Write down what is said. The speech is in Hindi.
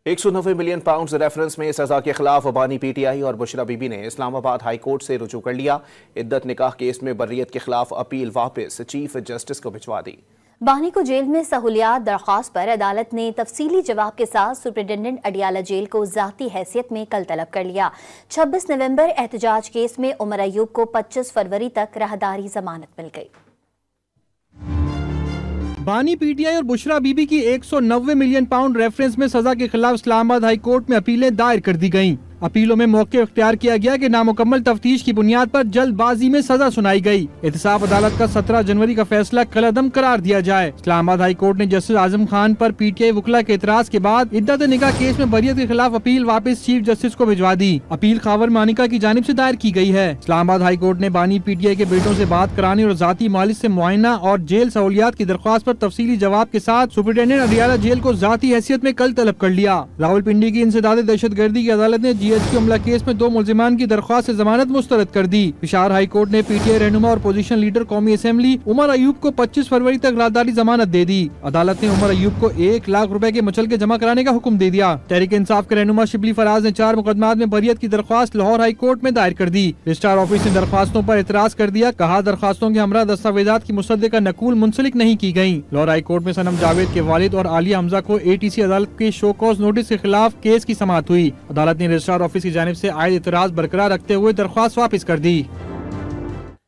190 मिलियन पाउंड रेफरेंस में सजा के खिलाफ बानी पीटीआई और बुशरा बीबी ने इस्लामाबाद हाई कोर्ट से रुजू कर लिया। इद्दत निकाह केस में बर्रियत के खिलाफ अपील वापस चीफ जस्टिस को भिजवा दी। बानी को जेल में सहूलियात दरख्वास्त पर अदालत ने तफसीली जवाब के साथ सुप्रिंटेंडेंट अडियाला जेल को ज़ाती हैसियत में कल तलब कर लिया। 26 नवंबर एहतजाज केस में उमर अयूब को 25 फरवरी तक राहदारी जमानत मिल गई। बानी पीटीआई और बुशरा बीबी की 190 मिलियन पाउंड रेफरेंस में सजा के खिलाफ इस्लामाबाद हाई कोर्ट में अपीलें दायर कर दी गयी। अपीलों में मौके इख्तियार किया गया कि नामुकम्मल तफ्तीश की बुनियाद पर जल्दबाजी में सजा सुनाई गई। एहतसाब अदालत का 17 जनवरी का फैसला कलअदम करार दिया जाए। इस्लामाबाद हाई कोर्ट ने जस्टिस आजम खान पर पीटीआई वकला के एतराज के बाद इद्दत निकाह केस में बरियत के खिलाफ अपील वापस चीफ जस्टिस को भिजवा दी। अपील खावर मानिका की जानिब से दायर की गई है। इस्लामाबाद हाई कोर्ट ने बानी पीटीआई के बेटों से बात कराने और जाती मालिक से मुआयना और जेल सहूलियात की दरख्वास्त पर तफसीली जवाब के साथ सुप्रिंटेंडेंट अडियाला जेल को जाती हैसियत में कल तलब कर लिया। रावलपिंडी की इंसदाद दहशतगर्दी की अदालत ने GHQ हमला केस में 2 मुल्जिमान की दरख्वास्त से जमानत मुस्तरद कर दी। पिशावर हाई कोर्ट ने पीटीआई रहनुमा और पोजीशन लीडर कौमी असेंबली उमर अयूब को 25 फरवरी तक राहदारी जमानत दे दी। अदालत ने उमर अयूब को 1 लाख रुपए के मुचलके जमा कराने का हुक्म दे दिया। तहरीक इंसाफ के रहनुमा शिबली फराज ने 4 मुकदमात में बरियत की दरख्वास्त लाहौर हाई कोर्ट में दायर कर दी। रजिस्ट्रार ऑफिस ने दरख्वास्तों पर एतराज कर दिया। कहा दरख्वास्तों के हमरा दस्तावेजात की मुसद्दका नकूल मुंसलिक नहीं की गयी। लाहौर हाई कोर्ट में सनम जावेद के वालिद और आलिया हमजा को ATC अदालत के शो कॉज नोटिस के खिलाफ केस की समाअत हुई। अदालत ने रजिस्ट्रार ऑफिस की जानिब से आयद एतराज बरकरार रखते हुए दरख्वास्त वापस कर दी।